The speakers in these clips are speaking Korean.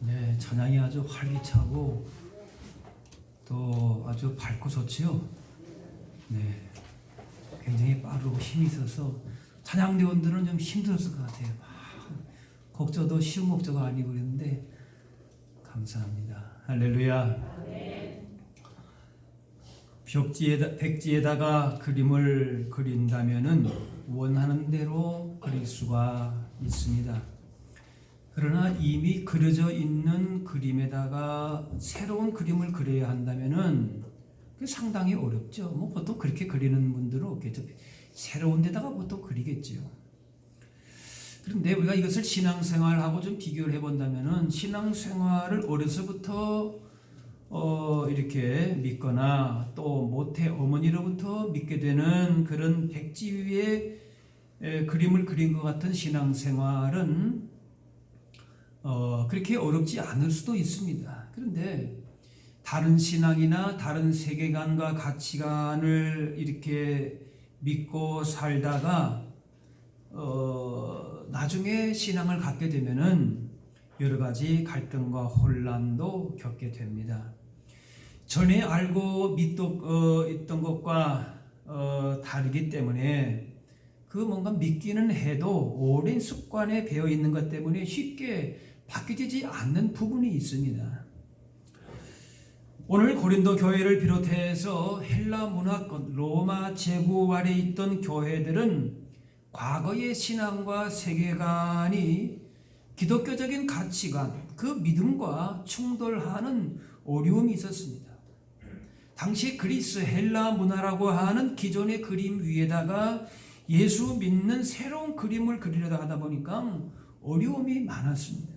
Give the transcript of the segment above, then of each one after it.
네, 찬양이 아주 활기차고 또 아주 밝고 좋지요. 네, 굉장히 빠르고 힘이 있어서 찬양대원들은 좀 힘들었을 것 같아요. 곡조도 쉬운 곡조가 아니고 그랬는데 감사합니다. 할렐루야. 백지에다가 그림을 그린다면은 원하는 대로 그릴 수가 있습니다. 그러나 이미 그려져 있는 그림에다가 새로운 그림을 그려야 한다면은 상당히 어렵죠. 뭐 보통 그렇게 그리는 분들은 없겠죠. 새로운 데다가 보통 그리겠죠. 그런데 우리가 이것을 신앙생활하고 좀 비교를 해본다면은 신앙생활을 어려서부터 이렇게 믿거나 또 모태 어머니로부터 믿게 되는 그런 백지 위에 그림을 그린 것 같은 신앙생활은 그렇게 어렵지 않을 수도 있습니다. 그런데 다른 신앙이나 다른 세계관과 가치관을 이렇게 믿고 살다가 나중에 신앙을 갖게 되면은 여러 가지 갈등과 혼란도 겪게 됩니다. 전에 알고 있던 것과 다르기 때문에 그 뭔가 믿기는 해도 오랜 습관에 배어 있는 것 때문에 쉽게 바뀌지 않는 부분이 있습니다. 오늘 고린도 교회를 비롯해서 헬라 문화권, 로마 제국 아래 있던 교회들은 과거의 신앙과 세계관이 기독교적인 가치관, 그 믿음과 충돌하는 어려움이 있었습니다. 당시 그리스 헬라 문화라고 하는 기존의 그림 위에다가 예수 믿는 새로운 그림을 그리려다 하다 보니까 어려움이 많았습니다.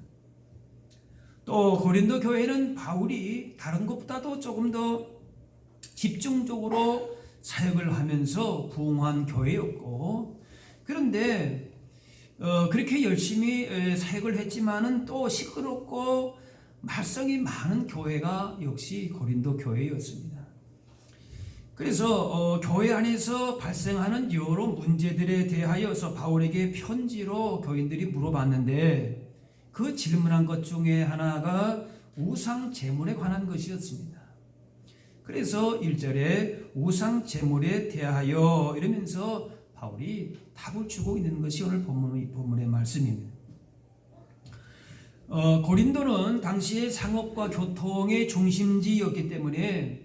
또 고린도 교회는 바울이 다른 것보다도 조금 더 집중적으로 사역을 하면서 부흥한 교회였고, 그런데 그렇게 열심히 사역을 했지만은 또 시끄럽고 말썽이 많은 교회가 역시 고린도 교회였습니다. 그래서 교회 안에서 발생하는 여러 문제들에 대하여서 바울에게 편지로 교인들이 물어봤는데 그 질문한 것 중에 하나가 우상 제물에 관한 것이었습니다. 그래서 1절에 우상 제물에 대하여 이러면서 바울이 답을 주고 있는 것이 오늘 본문의 말씀입니다. 고린도는 당시의 상업과 교통의 중심지였기 때문에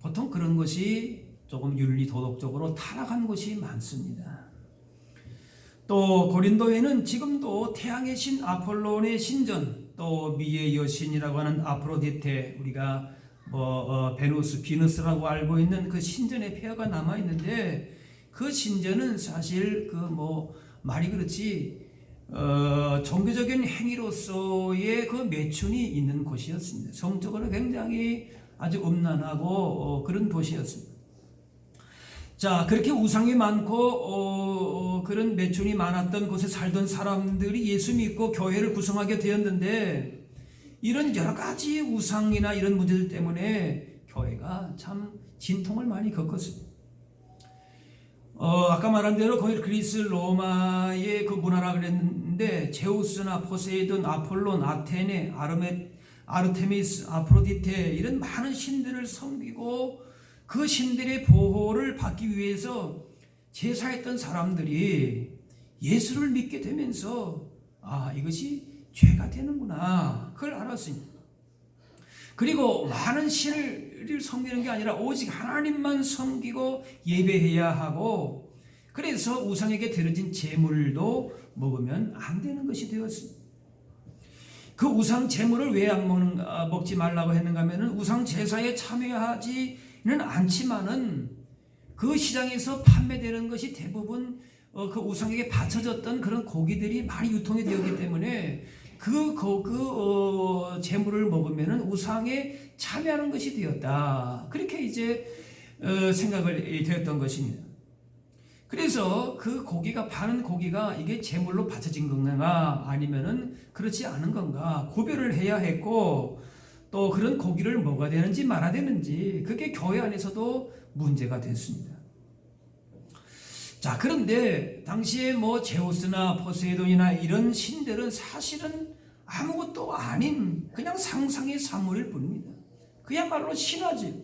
보통 그런 것이 조금 윤리 도덕적으로 타락한 것이 많습니다. 또 고린도에는 지금도 태양의 신 아폴론의 신전, 또 미의 여신이라고 하는 아프로디테, 우리가 베누스, 비너스라고 알고 있는 그 신전의 폐허가 남아 있는데 그 신전은 사실 말이 그렇지 종교적인 행위로서의 그 매춘이 있는 곳이었습니다. 성적으로 굉장히 아주 음란하고 그런 도시였습니다. 자, 그렇게 우상이 많고 그런 매춘이 많았던 곳에 살던 사람들이 예수 믿고 교회를 구성하게 되었는데 이런 여러 가지 우상이나 이런 문제들 때문에 교회가 참 진통을 많이 겪었습니다. 아까 말한 대로 거기 그리스 로마의 그 문화라 그랬는데 제우스나 포세이돈, 아폴론, 아테네, 아르테미스, 아프로디테 이런 많은 신들을 섬기고 그 신들의 보호를 받기 위해서 제사했던 사람들이 예수를 믿게 되면서 이것이 죄가 되는구나 그걸 알았습니다. 그리고 많은 신을 섬기는 게 아니라 오직 하나님만 섬기고 예배해야 하고, 그래서 우상에게 드려진 제물도 먹으면 안 되는 것이 되었습니다. 그 우상 제물을 왜 먹지 말라고 했는가 하면은 우상 제사에 참여하지는 않지만은 그 시장에서 판매되는 것이 대부분 그 우상에게 바쳐졌던 그런 고기들이 많이 유통이 되었기 때문에 그 제물을 먹으면은 우상에 참여하는 것이 되었다. 그렇게 이제 생각을 되었던 것입니다. 그래서 그 고기가 파는 고기가 이게 제물로 바쳐진 건가 아니면은 그렇지 않은 건가 구별을 해야 했고, 또 그런 고기를 먹어야 되는지 말아야 되는지 그게 교회 안에서도 문제가 됐습니다. 자, 그런데 당시에 제우스나 포세이돈이나 이런 신들은 사실은 아무것도 아닌 그냥 상상의 사물일 뿐입니다. 그야말로 신화지.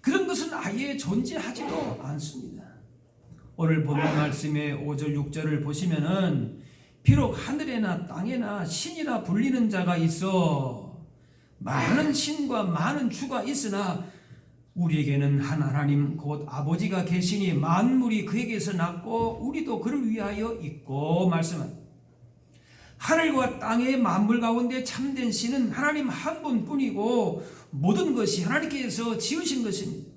그런 것은 아예 존재하지도 않습니다. 오늘 본문 말씀의 5절 6절을 보시면은 비록 하늘에나 땅에나 신이라 불리는 자가 있어 많은 신과 많은 주가 있으나 우리에게는 한 하나님 곧 아버지가 계시니 만물이 그에게서 났고 우리도 그를 위하여 있고 말씀합니다. 하늘과 땅의 만물 가운데 참된 신은 하나님 한 분뿐이고 모든 것이 하나님께서 지으신 것입니다.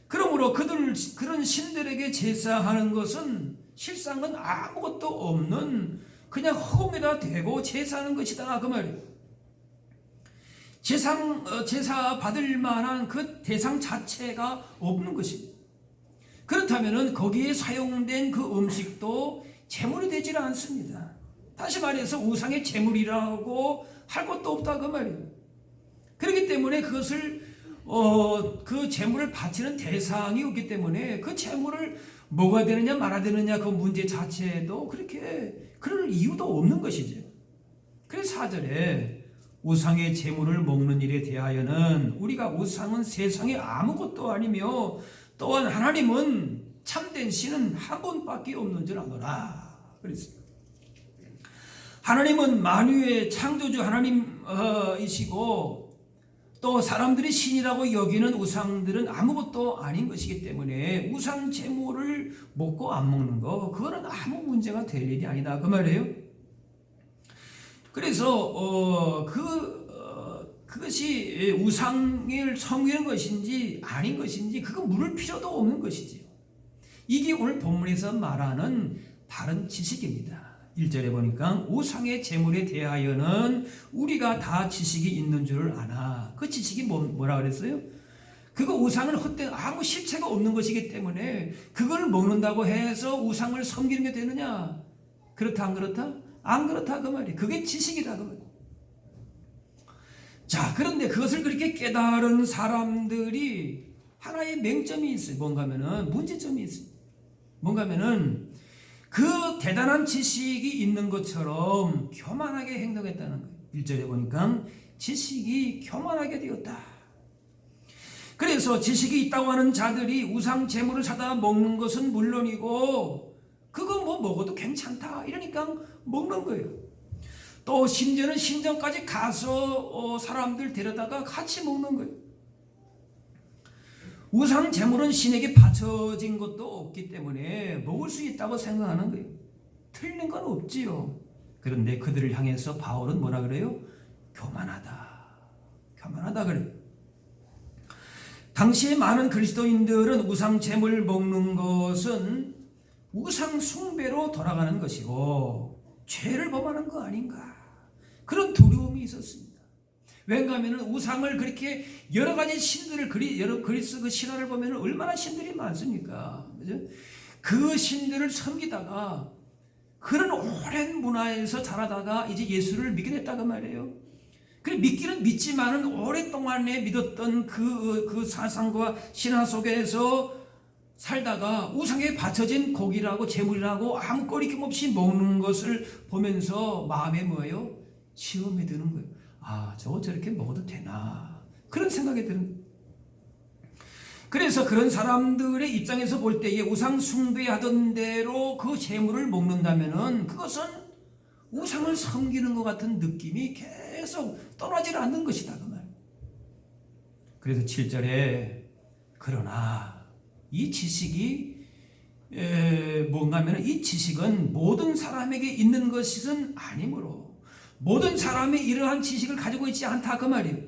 그러므로 그런 신들에게 제사하는 것은 실상은 아무것도 없는 그냥 허공에다 대고 제사하는 것이다 그 말이에요. 제사 받을 만한 그 대상 자체가 없는 것입니다. 그렇다면 거기에 사용된 그 음식도 제물이 되질 않습니다. 다시 말해서 우상의 제물이라고 할 것도 없다 그 말이에요. 그렇기 때문에 그것을 그 제물을 바치는 대상이 없기 때문에 그 제물을 먹어야 되느냐 말아야 되느냐 그 문제 자체도 그렇게 그럴 이유도 없는 것이죠. 그래서 4절에 우상의 제물을 먹는 일에 대하여는 우리가 우상은 세상에 아무것도 아니며 또한 하나님은 참된 신은 한 분밖에 없는 줄 아노라 그랬습니다. 하나님은 만유의 창조주 하나님이시고 또 사람들이 신이라고 여기는 우상들은 아무것도 아닌 것이기 때문에 우상 제물을 먹고 안 먹는 거 그거는 아무 문제가 될 일이 아니다 그 말이에요. 그래서 그것이 우상을 섬기는 것인지 아닌 것인지 그거 물을 필요도 없는 것이지요. 이게 오늘 본문에서 말하는 바른 지식입니다. 1절에 보니까 우상의 제물에 대하여는 우리가 다 지식이 있는 줄을 아나. 그 지식이 뭐라 그랬어요? 그거 우상은 헛된 아무 실체가 없는 것이기 때문에 그걸 먹는다고 해서 우상을 섬기는 게 되느냐? 그렇다 안 그렇다? 안 그렇다 그 말이에요. 그게 지식이다 그 말이에요. 자, 그런데 그것을 그렇게 깨달은 사람들이 하나의 맹점이 있어요. 뭔가 하면은 문제점이 있어요. 뭔가 하면은 그 대단한 지식이 있는 것처럼 교만하게 행동했다는 거예요. 1절에 보니까 지식이 교만하게 되었다. 그래서 지식이 있다고 하는 자들이 우상 제물을 사다 먹는 것은 물론이고 그거 뭐 먹어도 괜찮다 이러니까 먹는 거예요. 또 심지어는 신전까지 가서 사람들 데려다가 같이 먹는 거예요. 우상 제물은 신에게 바쳐진 것도 없기 때문에 먹을 수 있다고 생각하는 거예요. 틀린 건 없지요. 그런데 그들을 향해서 바울은 뭐라 그래요? 교만하다. 교만하다 그래요. 당시에 많은 그리스도인들은 우상 제물 먹는 것은 우상 숭배로 돌아가는 것이고 죄를 범하는 거 아닌가 그런 두려움이 있었습니다. 왜냐하면 우상을 그렇게 여러 가지 신들을 그리스 그 신화를 보면 얼마나 신들이 많습니까? 그죠? 그 신들을 섬기다가 그런 오랜 문화에서 자라다가 이제 예수를 믿게 됐다고 말이에요. 그 믿기는 믿지만은 오랫동안에 믿었던 그 사상과 신화 속에서 살다가 우상에 바쳐진 고기라고 제물이라고 아무 거리낌 없이 먹는 것을 보면서 마음에 뭐예요? 시험에 드는 거예요. 아, 저거 저렇게 먹어도 되나? 그런 생각이 드는 거예요. 그래서 그런 사람들의 입장에서 볼 때에 우상 숭배하던 대로 그 제물을 먹는다면은 그것은 우상을 섬기는 것 같은 느낌이 계속 떠나질 않는 것이다 그 말. 그래서 7절에 그러나 이 지식이 뭔가 하면 이 지식은 모든 사람에게 있는 것은 아니므로 모든 사람이 이러한 지식을 가지고 있지 않다 그 말이에요.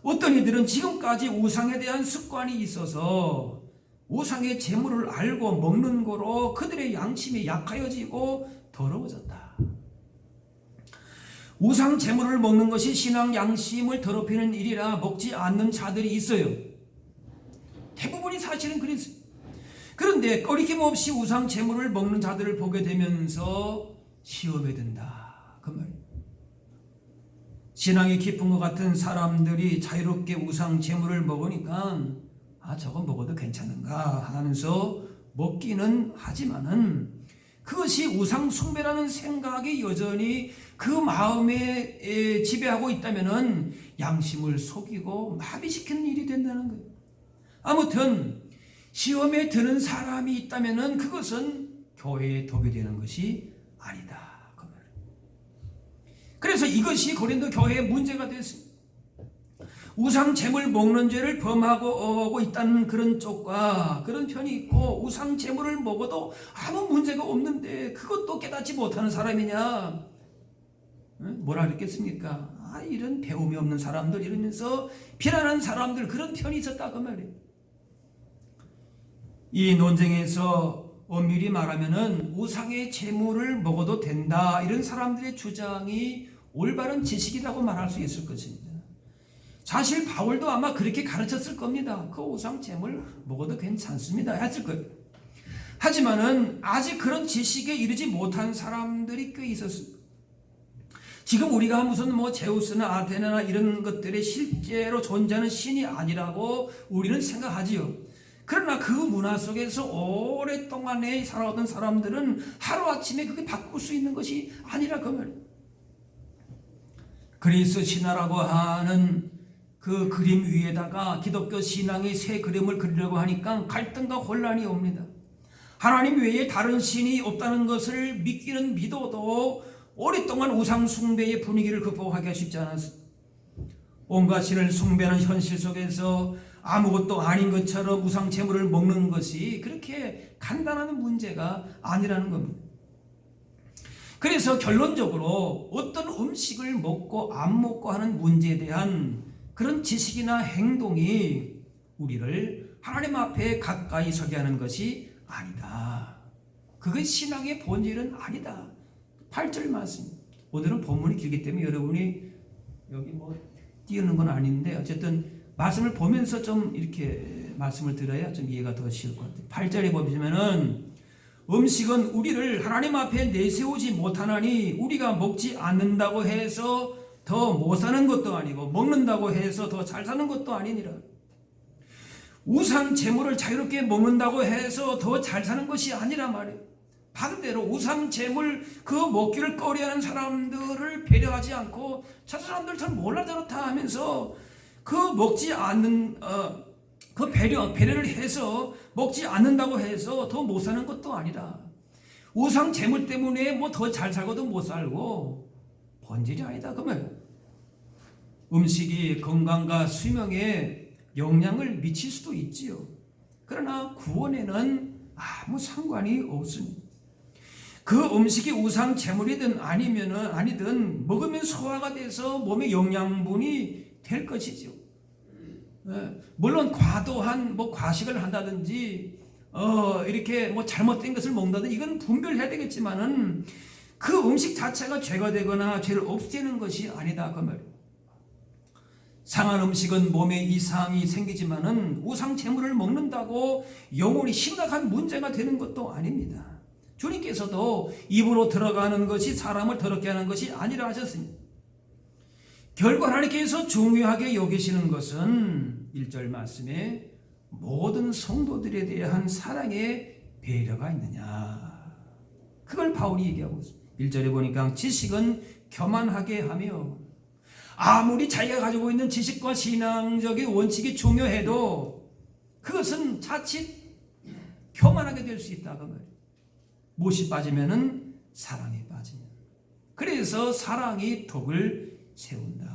어떤 이들은 지금까지 우상에 대한 습관이 있어서 우상의 재물을 알고 먹는 거로 그들의 양심이 약하여지고 더러워졌다. 우상 재물을 먹는 것이 신앙 양심을 더럽히는 일이라 먹지 않는 자들이 있어요. 대부분이 사실은 그랬어요. 그런데 꺼리낌 없이 우상 재물을 먹는 자들을 보게 되면서 시험에 든다 그 말이에요. 신앙이 깊은 것 같은 사람들이 자유롭게 우상 제물을 먹으니까 아 저거 먹어도 괜찮은가 하면서 먹기는 하지만은 그것이 우상 숭배라는 생각이 여전히 그 마음에 지배하고 있다면은 양심을 속이고 마비시키는 일이 된다는 거예요. 아무튼 시험에 드는 사람이 있다면은 그것은 교회에 독이 되는 것이 아니다. 그래서 이것이 고린도 교회의 문제가 됐습니다. 우상 제물 먹는 죄를 범하고 있다는 그런 쪽과 그런 편이 있고, 우상 제물을 먹어도 아무 문제가 없는데 그것도 깨닫지 못하는 사람이냐, 뭐라 그랬겠습니까? 이런 배움이 없는 사람들 이러면서 비난하는 사람들, 그런 편이 있었다 그 말이에요. 이 논쟁에서 엄밀히 말하면은 우상의 제물을 먹어도 된다, 이런 사람들의 주장이 올바른 지식이라고 말할 수 있을 것입니다. 사실 바울도 아마 그렇게 가르쳤을 겁니다. 그 우상 제물 먹어도 괜찮습니다 했을 거예요. 하지만은 아직 그런 지식에 이르지 못한 사람들이 꽤 있었습니다. 지금 우리가 무슨 제우스나 아테네나 이런 것들이 실제로 존재하는 신이 아니라고 우리는 생각하지요. 그러나 그 문화 속에서 오랫동안에 살아왔던 사람들은 하루아침에 그게 바꿀 수 있는 것이 아니라 그 말이에요. 그리스 신화라고 하는 그 그림 위에다가 기독교 신앙의 새 그림을 그리려고 하니까 갈등과 혼란이 옵니다. 하나님 외에 다른 신이 없다는 것을 믿기는 믿어도 오랫동안 우상 숭배의 분위기를 극복하기가 쉽지 않았습니다. 온갖 신을 숭배하는 현실 속에서 아무것도 아닌 것처럼 우상 제물을 먹는 것이 그렇게 간단한 문제가 아니라는 겁니다. 그래서 결론적으로 어떤 음식을 먹고 안 먹고 하는 문제에 대한 그런 지식이나 행동이 우리를 하나님 앞에 가까이 서게 하는 것이 아니다. 그건 신앙의 본질은 아니다. 8절 말씀. 오늘은 본문이 길기 때문에 여러분이 여기 띄우는 건 아닌데 어쨌든 말씀을 보면서 좀 이렇게 말씀을 들어야 좀 이해가 더 쉬울 것 같아요. 8절에 보시면은 음식은 우리를 하나님 앞에 내세우지 못하나니 우리가 먹지 않는다고 해서 더 못 사는 것도 아니고 먹는다고 해서 더 잘 사는 것도 아니니라. 우상 제물을 자유롭게 먹는다고 해서 더 잘 사는 것이 아니라 말이에요. 반대로 우상 제물 그 먹기를 꺼려하는 사람들을 배려하지 않고 저 사람들 잘 몰라 저렇다 하면서 그 먹지 않는 그 배려를 해서 먹지 않는다고 해서 더 못 사는 것도 아니라 우상 제물 때문에 더 잘 살고도 못 살고 본질이 아니다 그러면 음식이 건강과 수명에 영향을 미칠 수도 있지요. 그러나 구원에는 아무 상관이 없습니다. 그 음식이 우상 제물이든 아니든 먹으면 소화가 돼서 몸에 영양분이 될 것이죠. 물론 과도한 과식을 한다든지 이렇게 잘못된 것을 먹는다든지 이건 분별해야 되겠지만은 그 음식 자체가 죄가 되거나 죄를 없애는 것이 아니다 그 말이에요. 상한 음식은 몸에 이상이 생기지만은 우상 제물을 먹는다고 영혼이 심각한 문제가 되는 것도 아닙니다. 주님께서도 입으로 들어가는 것이 사람을 더럽게 하는 것이 아니라 하셨습니다. 결국 하나님께서 중요하게 여기시는 것은 1절 말씀에 모든 성도들에 대한 사랑의 배려가 있느냐, 그걸 바울이 얘기하고 있습니다. 1절에 보니까 지식은 교만하게 하며, 아무리 자기가 가지고 있는 지식과 신앙적인 원칙이 중요해도 그것은 자칫 교만하게 될 수 있다 그 말이에요. 무엇이 빠지면은 사랑이 빠지면. 그래서 사랑이 덕을 세운다.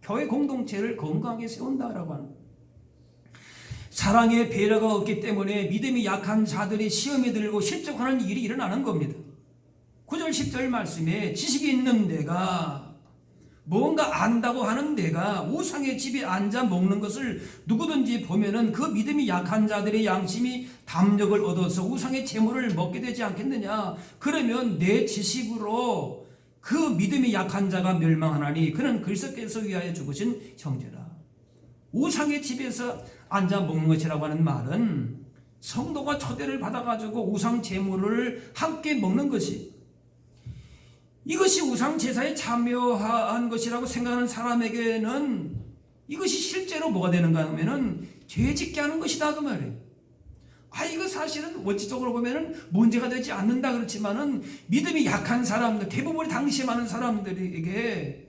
교회 공동체를 건강하게 세운다라고 하는 거예요. 사랑의 배려가 없기 때문에 믿음이 약한 자들이 시험에 들고 실족하는 일이 일어나는 겁니다. 9절 10절 말씀에 지식이 있는 내가, 뭔가 안다고 하는 내가 우상의 집에 앉아 먹는 것을 누구든지 보면은 그 믿음이 약한 자들의 양심이 담력을 얻어서 우상의 제물을 먹게 되지 않겠느냐. 그러면 내 지식으로 그 믿음이 약한 자가 멸망하나니 그는 그리스도께서 위하여 죽으신 형제라. 우상의 집에서 앉아 먹는 것이라고 하는 말은 성도가 초대를 받아가지고 우상 제물을 함께 먹는 것이, 이것이 우상 제사에 참여한 것이라고 생각하는 사람에게는 이것이 실제로 뭐가 되는가 하면은 죄짓게 하는 것이다 그 말이에요. 이거 사실은 원칙적으로 보면은 문제가 되지 않는다 그렇지만은 믿음이 약한 사람들, 대부분 당시에 많은 사람들에게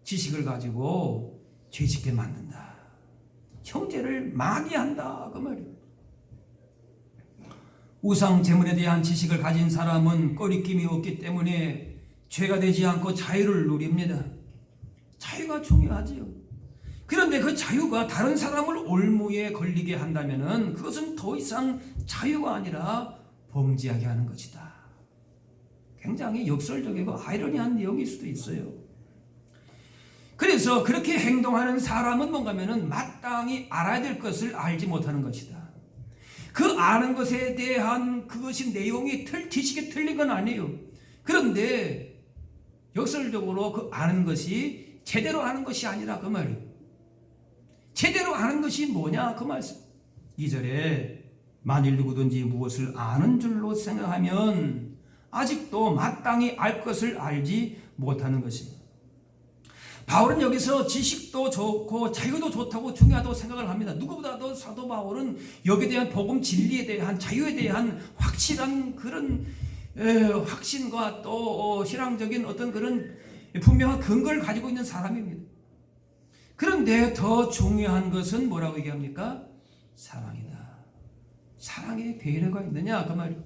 지식을 가지고 죄짓게 만든다. 형제를 마귀한다 그 말이에요. 우상 제물에 대한 지식을 가진 사람은 꺼리낌이 없기 때문에 죄가 되지 않고 자유를 누립니다. 자유가 중요하지요. 그런데 그 자유가 다른 사람을 올무에 걸리게 한다면은 그것은 더 이상 자유가 아니라 범죄하게 하는 것이다. 굉장히 역설적이고 아이러니한 내용일 수도 있어요. 그래서 그렇게 행동하는 사람은 뭔가면은 마땅히 알아야 될 것을 알지 못하는 것이다. 그 아는 것에 대한 그것이 내용이 지식이 틀린 건 아니에요. 그런데 역설적으로 그 아는 것이 제대로 아는 것이 아니라 그 말이에요. 제대로 아는 것이 뭐냐 그 말씀. 2절에 만일 누구든지 무엇을 아는 줄로 생각하면 아직도 마땅히 알 것을 알지 못하는 것입니다. 바울은 여기서 지식도 좋고 자유도 좋다고 중요하다고 생각을 합니다. 누구보다도 사도 바울은 여기에 대한 복음 진리에 대한 자유에 대한 확실한 그런 확신과 또 신앙적인 어떤 그런 분명한 근거를 가지고 있는 사람입니다. 그런데 더 중요한 것은 뭐라고 얘기합니까? 사랑이다. 사랑에 배려가 있느냐 그 말이에요.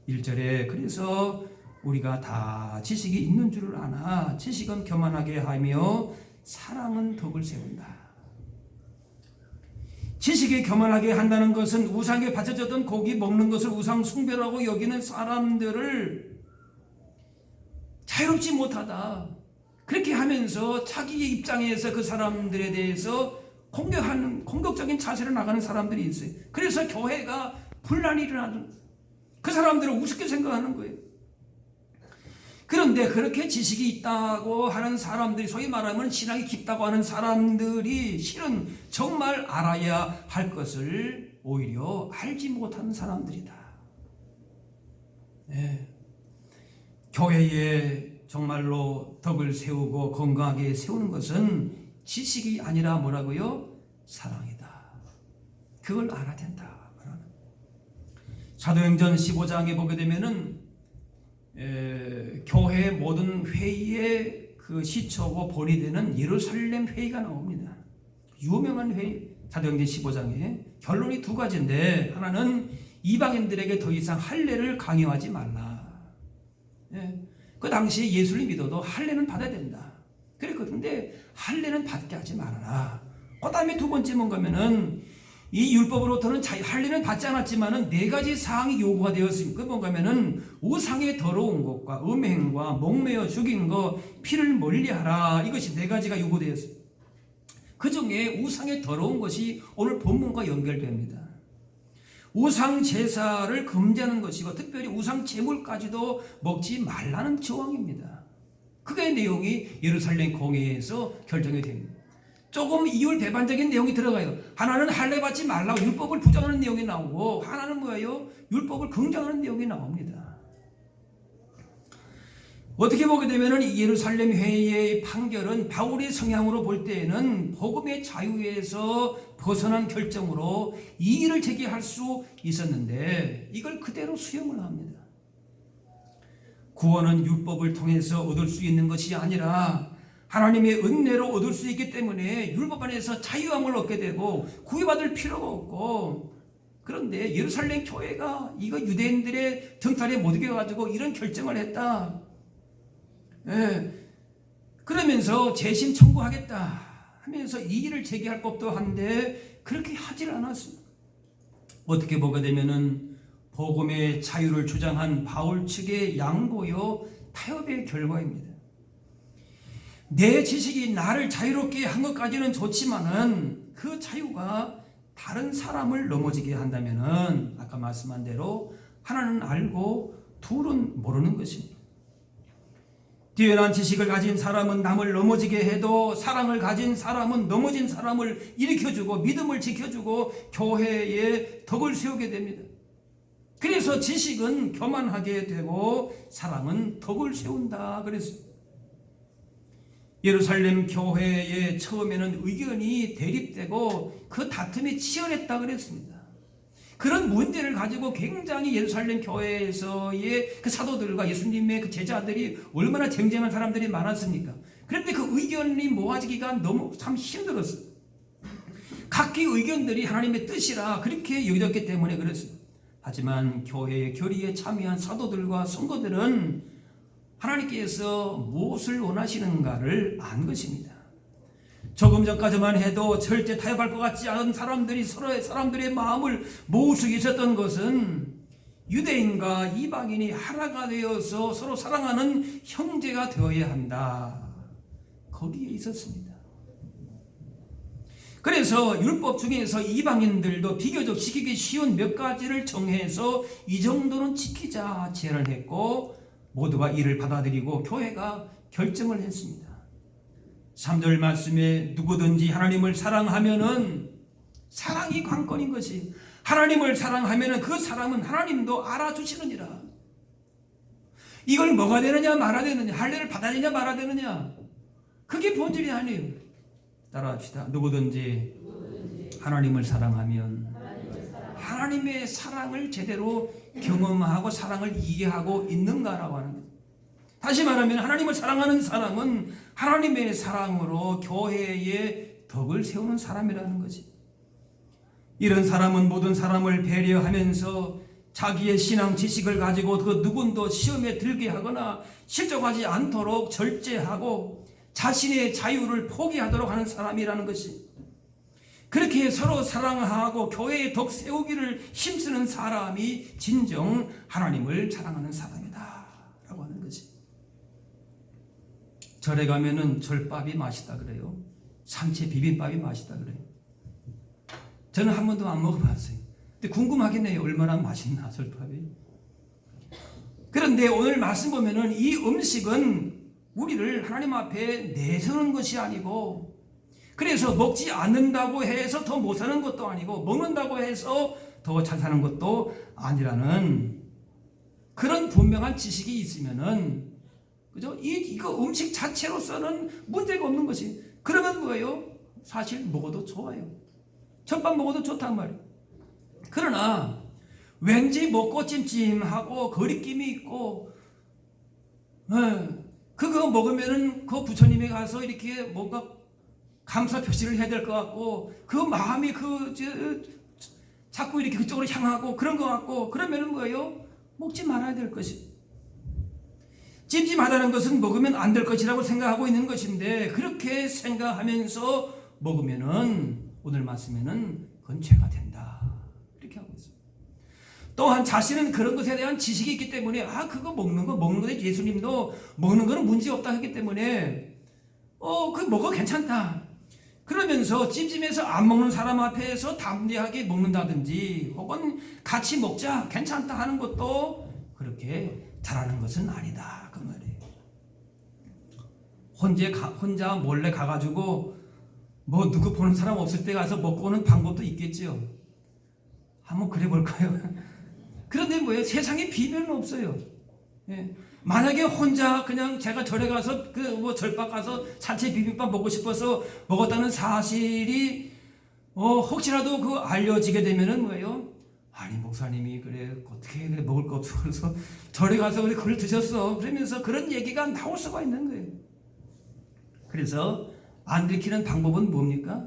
1절에 그래서 우리가 다 지식이 있는 줄을 아나 지식은 교만하게 하며 사랑은 덕을 세운다. 지식이 교만하게 한다는 것은 우상에 바쳐졌던 고기 먹는 것을 우상 숭배라고 여기는 사람들을 자유롭지 못하다. 그렇게 하면서 자기의 입장에서 그 사람들에 대해서 공격적인 자세로 나가는 사람들이 있어요. 그래서 교회가 분란이 일어나는, 그 사람들을 우습게 생각하는 거예요. 그런데 그렇게 지식이 있다고 하는 사람들이, 소위 말하면 신앙이 깊다고 하는 사람들이 실은 정말 알아야 할 것을 오히려 알지 못하는 사람들이다. 네. 교회에 정말로 덕을 세우고 건강하게 세우는 것은 지식이 아니라 뭐라고요? 사랑이다. 그걸 알아야 된다. 사도행전 15장에 보게 되면은 교회 모든 회의의 그 시초고 본이 되는 예루살렘 회의가 나옵니다. 유명한 회의, 사도행전 15장에 결론이 두 가지인데, 하나는 이방인들에게 더 이상 할례를 강요하지 말라. 그 당시에 예수를 믿어도 할례는 받아야 된다. 그랬거든요. 근데 할례는 받게 하지 말아라. 그 다음에 두 번째 뭔가면은 이 율법으로부터는 할례는 받지 않았지만은 네 가지 사항이 요구가 되었습니다. 그 뭔가면은 우상의 더러운 것과 음행과 목매어 죽인 것, 피를 멀리하라. 이것이 네 가지가 요구되었습니다. 그 중에 우상의 더러운 것이 오늘 본문과 연결됩니다. 우상 제사를 금지하는 것이고 특별히 우상 제물까지도 먹지 말라는 조항입니다. 그게 내용이 예루살렘 공회에서 결정이 됩니다. 조금 이율 배반적인 내용이 들어가요. 하나는 할례 받지 말라고 율법을 부정하는 내용이 나오고, 하나는 뭐예요? 율법을 긍정하는 내용이 나옵니다. 어떻게 보게 되면은 예루살렘 회의의 판결은 바울의 성향으로 볼 때에는 복음의 자유에서 벗어난 결정으로 이의를 제기할 수 있었는데 이걸 그대로 수용을 합니다. 구원은 율법을 통해서 얻을 수 있는 것이 아니라 하나님의 은혜로 얻을 수 있기 때문에 율법 안에서 자유함을 얻게 되고 구애받을 필요가 없고, 그런데 예루살렘 교회가 이거 유대인들의 등살에 못 이겨가지고 이런 결정을 했다. 그러면서 재심 청구하겠다 하면서 이의를 제기할 법도 한데 그렇게 하질 않았습니다. 어떻게 보게 되면은 복음의 자유를 주장한 바울 측의 양보요 타협의 결과입니다. 내 지식이 나를 자유롭게 한 것까지는 좋지만은 그 자유가 다른 사람을 넘어지게 한다면은 아까 말씀한 대로 하나는 알고 둘은 모르는 것입니다. 뛰어난 지식을 가진 사람은 남을 넘어지게 해도 사랑을 가진 사람은 넘어진 사람을 일으켜주고 믿음을 지켜주고 교회에 덕을 세우게 됩니다. 그래서 지식은 교만하게 되고 사랑은 덕을 세운다 그랬습니다. 예루살렘 교회에 처음에는 의견이 대립되고 그 다툼이 치열했다 그랬습니다. 그런 문제를 가지고 굉장히 예루살렘 교회에서의 그 사도들과 예수님의 그 제자들이 얼마나 쟁쟁한 사람들이 많았습니까? 그런데 그 의견이 모아지기가 너무 참 힘들었어요. 각기 의견들이 하나님의 뜻이라 그렇게 여겨졌기 때문에 그랬어요. 하지만 교회의 결의에 참여한 사도들과 성도들은 하나님께서 무엇을 원하시는가를 안 것입니다. 조금 전까지만 해도 절대 타협할 것 같지 않은 사람들이 서로의 사람들의 마음을 모으고 있었던 것은 유대인과 이방인이 하나가 되어서 서로 사랑하는 형제가 되어야 한다. 거기에 있었습니다. 그래서 율법 중에서 이방인들도 비교적 지키기 쉬운 몇 가지를 정해서 이 정도는 지키자 제안을 했고 모두가 이를 받아들이고 교회가 결정을 했습니다. 3절 말씀에 누구든지 하나님을 사랑하면은 사랑이 관건인 것이 하나님을 사랑하면은 그 사람은 하나님도 알아주시느니라. 이걸 뭐가 되느냐 말아야 되느냐 할례를 받아야 되느냐 말아야 되느냐 그게 본질이 아니에요. 따라합시다. 누구든지 하나님을 사랑하면 하나님의 사랑을 제대로 경험하고 사랑을 이해하고 있는가라고 하는 거예요. 다시 말하면 하나님을 사랑하는 사람은 하나님의 사랑으로 교회의 덕을 세우는 사람이라는 거지. 이런 사람은 모든 사람을 배려하면서 자기의 신앙 지식을 가지고 그 누군도 시험에 들게 하거나 실족하지 않도록 절제하고 자신의 자유를 포기하도록 하는 사람이라는 것이, 그렇게 서로 사랑하고 교회의 덕 세우기를 힘쓰는 사람이 진정 하나님을 사랑하는 사람이다 라고 하는 거지. 절에 가면은 절밥이 맛있다 그래요. 산채 비빔밥이 맛있다 그래요. 저는 한 번도 안 먹어봤어요. 근데 궁금하긴 해요. 얼마나 맛있나 절밥이. 그런데 오늘 말씀 보면은 이 음식은 우리를 하나님 앞에 내세우는 것이 아니고, 그래서 먹지 않는다고 해서 더 못 사는 것도 아니고 먹는다고 해서 더 잘 사는 것도 아니라는 그런 분명한 지식이 있으면은, 그죠? 이거 음식 자체로서는 문제가 없는 것이. 그러면 뭐예요? 사실 먹어도 좋아요. 젖밥 먹어도 좋단 말이에요. 그러나 왠지 먹고 찜찜하고 거리낌이 있고, 그거 먹으면은 그 부처님에 가서 이렇게 뭔가 감사 표시를 해야 될 것 같고, 그 마음이 자꾸 이렇게 그쪽으로 향하고 그런 것 같고, 그러면은 뭐예요? 먹지 말아야 될 것이. 찜찜하다는 것은 먹으면 안 될 것이라고 생각하고 있는 것인데, 그렇게 생각하면서 먹으면은 오늘 말씀에는 그건 죄가 된다 이렇게 하고 있어요. 또한 자신은 그런 것에 대한 지식이 있기 때문에 그거 먹는 거에 예수님도 먹는 거는 문제 없다 했기 때문에 그 먹어 괜찮다. 그러면서 찜찜해서 안 먹는 사람 앞에서 담대하게 먹는다든지 혹은 같이 먹자 괜찮다 하는 것도 그렇게 잘하는 것은 아니다 그 말이에요. 혼자 몰래 가가지고 뭐 누구 보는 사람 없을 때 가서 먹고 오는 방법도 있겠죠. 한번 그래 볼까요? 그런데 뭐예요? 세상에 비밀은 없어요. 예. 만약에 혼자 그냥 제가 절에 가서 절밥 가서 산채 비빔밥 먹고 싶어서 먹었다는 사실이 혹시라도 알려지게 되면은 뭐예요? 아니 목사님이 그래 어떻게 그래 먹을 거 없어 그래서 절에 가서 그래 그걸 드셨어 그러면서 그런 얘기가 나올 수가 있는 거예요. 그래서 안 들키는 방법은 뭡니까?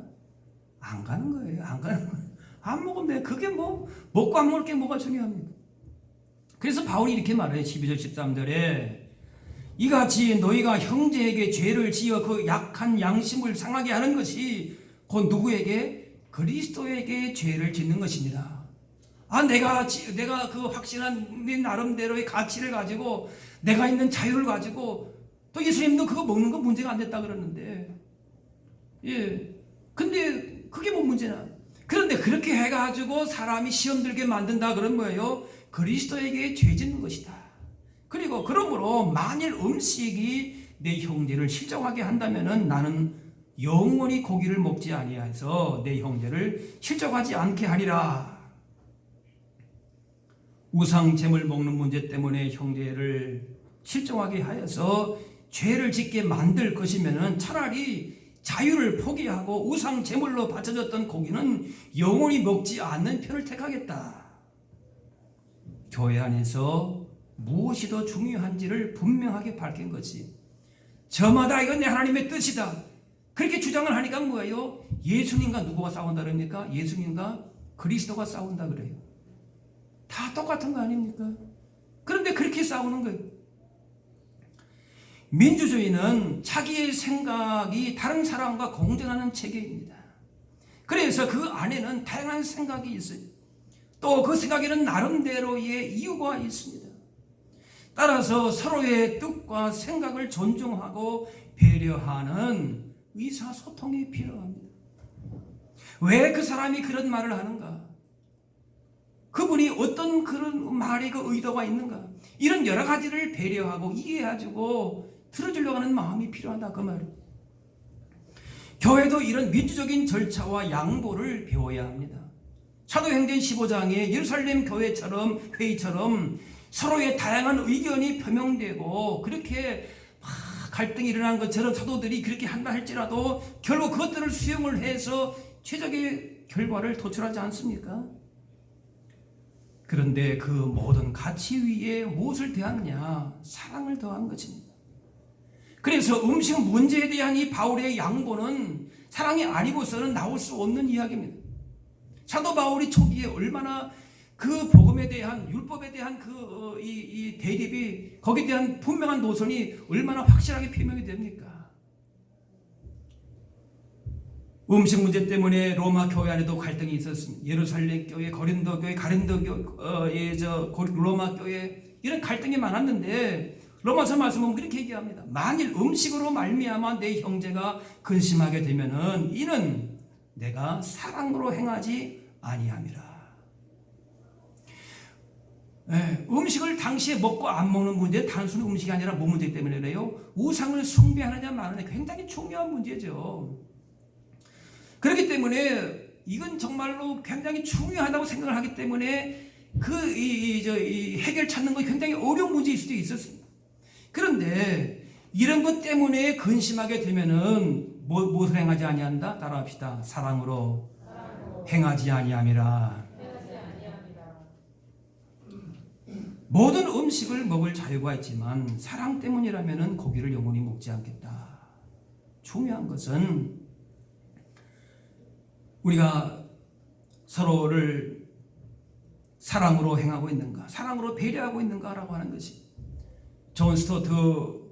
안 가는 거예요. 안 가는 거예요. 안 먹으면 돼. 그게 뭐 먹고 안 먹을 게 뭐가 중요합니까? 그래서 바울이 이렇게 말해요. 12절 13절에 이같이 너희가 형제에게 죄를 지어 그 약한 양심을 상하게 하는 것이 곧 누구에게? 그리스도에게 죄를 짓는 것입니다. 내가 그 확신한 내 나름대로의 가치를 가지고 내가 있는 자유를 가지고 또 예수님도 그거 먹는 거 문제가 안 됐다 그러는데, 근데 그게 뭐 문제나? 그런데 그렇게 해가지고 사람이 시험 들게 만든다 그런 거예요. 그리스도에게 죄 짓는 것이다. 그리고 그러므로 만일 음식이 내 형제를 실족하게 한다면은 나는 영원히 고기를 먹지 아니해서 내 형제를 실족하지 않게 하리라. 우상 잼을 먹는 문제 때문에 형제를 실족하게 하여서 죄를 짓게 만들 것이면은 차라리 자유를 포기하고 우상 제물로 바쳐졌던 고기는 영원히 먹지 않는 편을 택하겠다. 교회 안에서 무엇이 더 중요한지를 분명하게 밝힌 것이, 저마다 이건 내 하나님의 뜻이다 그렇게 주장을 하니까 뭐예요? 예수님과 누구가 싸운다 그럽니까? 예수님과 그리스도가 싸운다 그래요. 다 똑같은 거 아닙니까? 그런데 그렇게 싸우는 거예요. 민주주의는 자기의 생각이 다른 사람과 공존하는 체계입니다. 그래서 그 안에는 다양한 생각이 있어요. 또 그 생각에는 나름대로의 이유가 있습니다. 따라서 서로의 뜻과 생각을 존중하고 배려하는 의사소통이 필요합니다. 왜 그 사람이 그런 말을 하는가? 그분이 어떤 그런 말에 그 의도가 있는가? 이런 여러 가지를 배려하고 이해해주고 들어주려고 하는 마음이 필요하다 그 말이에요. 교회도 이런 민주적인 절차와 양보를 배워야 합니다. 사도행전 15장에 예루살렘 교회처럼 회의처럼 서로의 다양한 의견이 표명되고 그렇게 갈등이 일어난 것처럼 사도들이 그렇게 한다 할지라도 결국 그것들을 수용을 해서 최적의 결과를 도출하지 않습니까? 그런데 그 모든 가치 위에 무엇을 더하느냐? 사랑을 더한 것입니다. 그래서 음식 문제에 대한 이 바울의 양보는 사랑이 아니고서는 나올 수 없는 이야기입니다. 사도 바울이 초기에 얼마나 그 복음에 대한 율법에 대한 이 대립이 거기에 대한 분명한 노선이 얼마나 확실하게 표명이 됩니까? 음식 문제 때문에 로마 교회 안에도 갈등이 있었습니다. 예루살렘 교회, 고린도 교회, 가린도 교회, 로마 교회 이런 갈등이 많았는데 로마서 말씀은 그렇게 얘기합니다. 만일 음식으로 말미암아 내 형제가 근심하게 되면은 이는 내가 사랑으로 행하지 아니함이라. 음식을 당시에 먹고 안 먹는 문제 단순히 음식이 아니라 뭐 문제 때문에 그래요? 우상을 숭배하느냐 마느냐 굉장히 중요한 문제죠. 그렇기 때문에 이건 정말로 굉장히 중요하다고 생각을 하기 때문에 이 해결 찾는 건 굉장히 어려운 문제일 수도 있었습니다. 그런데 이런 것 때문에 근심하게 되면은 무엇을 행하지 아니한다? 따라합시다. 사랑으로 행하지 아니함이라. 모든 음식을 먹을 자유가 있지만 사랑 때문이라면 고기를 영원히 먹지 않겠다. 중요한 것은 우리가 서로를 사랑으로 행하고 있는가, 사랑으로 배려하고 있는가라고 하는 것이, 존 스토트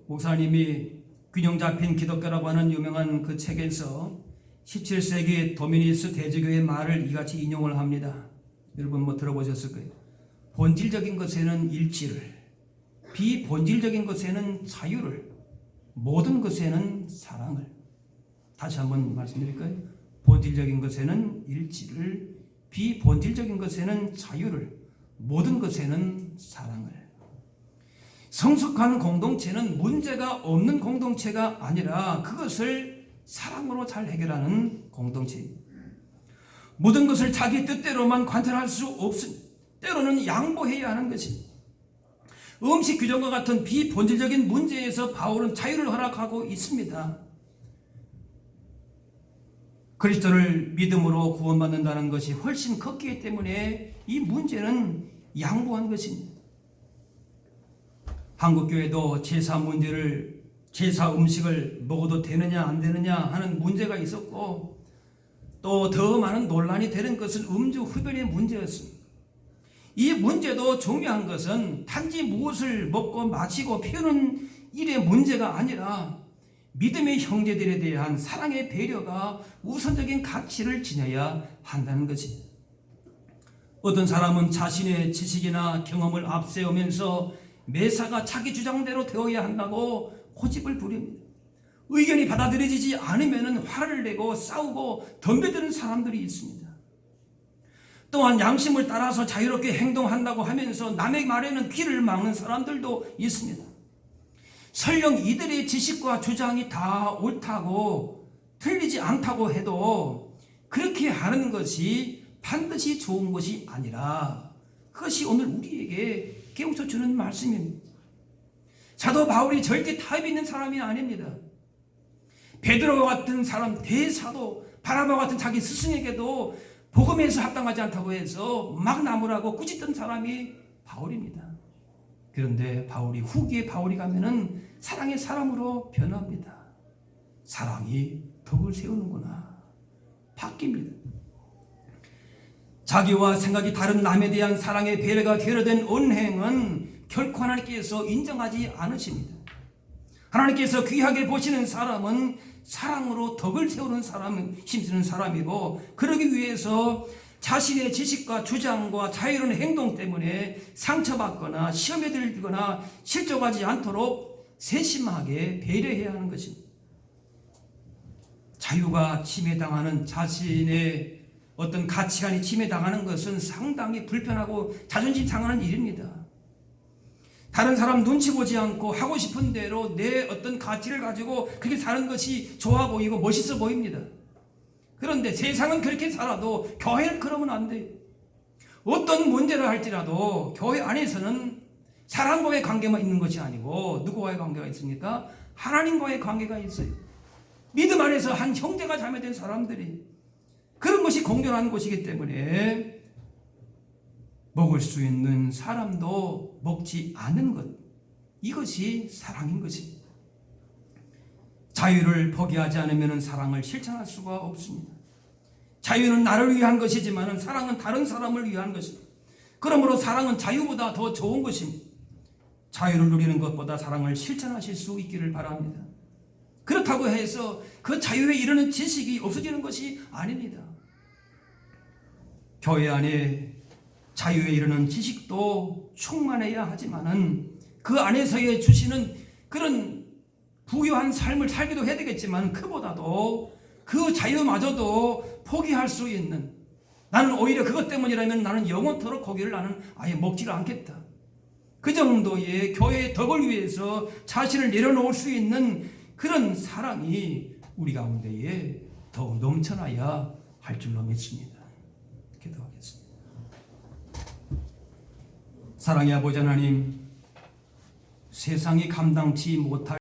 목사님이 균형 잡힌 기독교라고 하는 유명한 그 책에서 17세기 도미니스 대주교의 말을 이같이 인용을 합니다. 여러분 뭐 들어보셨을 거예요. 본질적인 것에는 일치를, 비본질적인 것에는 자유를, 모든 것에는 사랑을. 다시 한번 말씀드릴까요? 본질적인 것에는 일치를, 비본질적인 것에는 자유를, 모든 것에는 사랑을. 성숙한 공동체는 문제가 없는 공동체가 아니라 그것을 사랑으로 잘 해결하는 공동체입니다. 모든 것을 자기 뜻대로만 관찰할 수 없습니다. 때로는 양보해야 하는 것입니다. 음식 규정과 같은 비본질적인 문제에서 바울은 자유를 허락하고 있습니다. 그리스도를 믿음으로 구원받는다는 것이 훨씬 컸기 때문에 이 문제는 양보한 것입니다. 한국교회도 제사 음식을 먹어도 되느냐 안 되느냐 하는 문제가 있었고, 또 더 많은 논란이 되는 것은 음주 흡연의 문제였습니다. 이 문제도 중요한 것은 단지 무엇을 먹고 마시고 피우는 일의 문제가 아니라 믿음의 형제들에 대한 사랑의 배려가 우선적인 가치를 지녀야 한다는 것입니다. 어떤 사람은 자신의 지식이나 경험을 앞세우면서 매사가 자기 주장대로 되어야 한다고 고집을 부립니다. 의견이 받아들여지지 않으면 화를 내고 싸우고 덤벼드는 사람들이 있습니다. 또한 양심을 따라서 자유롭게 행동한다고 하면서 남의 말에는 귀를 막는 사람들도 있습니다. 설령 이들의 지식과 주장이 다 옳다고 틀리지 않다고 해도 그렇게 하는 것이 반드시 좋은 것이 아니라 그것이 오늘 우리에게 깨우쳐 주는 말씀입니다. 사도 바울이 절대 타협이 있는 사람이 아닙니다. 베드로와 같은 사람 대사도 바나바와 같은 자기 스승에게도 복음에서 합당하지 않다고 해서 막 나무라고 꾸짖던 사람이 바울입니다. 그런데 바울이 후기에 바울이 가면은 사랑의 사람으로 변합니다. 사랑이 덕을 세우는구나. 바뀝니다. 자기와 생각이 다른 남에 대한 사랑의 배려가 결여된 언행은 결코 하나님께서 인정하지 않으십니다. 하나님께서 귀하게 보시는 사람은 사랑으로 덕을 세우는 사람은 힘쓰는 사람이고, 그러기 위해서 자신의 지식과 주장과 자유로운 행동 때문에 상처받거나 시험에 들거나 실족하지 않도록 세심하게 배려해야 하는 것입니다. 자유가 침해당하는, 자신의 어떤 가치관이 침해당하는 것은 상당히 불편하고 자존심 상하는 일입니다. 다른 사람 눈치 보지 않고 하고 싶은 대로 내 어떤 가치를 가지고 그렇게 사는 것이 좋아 보이고 멋있어 보입니다. 그런데 세상은 그렇게 살아도 교회는 그러면 안 돼요. 어떤 문제를 할지라도 교회 안에서는 사람과의 관계만 있는 것이 아니고 누구와의 관계가 있습니까? 하나님과의 관계가 있어요. 믿음 안에서 한 형제가 자매된 사람들이, 그런 것이 공존하는 곳이기 때문에 먹을 수 있는 사람도 먹지 않는 것, 이것이 사랑인 것입니다. 자유를 포기하지 않으면 사랑을 실천할 수가 없습니다. 자유는 나를 위한 것이지만 사랑은 다른 사람을 위한 것입니다. 그러므로 사랑은 자유보다 더 좋은 것입니다. 자유를 누리는 것보다 사랑을 실천하실 수 있기를 바랍니다. 그렇다고 해서 그 자유에 이르는 지식이 없어지는 것이 아닙니다. 교회 안에 자유에 이르는 지식도 충만해야 하지만은 그 안에서의 주시는 그런 부유한 삶을 살기도 해야 되겠지만, 그보다도 그 자유마저도 포기할 수 있는, 나는 오히려 그것 때문이라면 나는 영원토록 고기를 나는 아예 먹지를 않겠다, 그 정도의 교회의 덕을 위해서 자신을 내려놓을 수 있는 그런 사랑이 우리 가운데에 더욱 넘쳐나야 할 줄로 믿습니다. 기도하겠습니다. 사랑의 아버지 하나님, 세상이 감당치 못할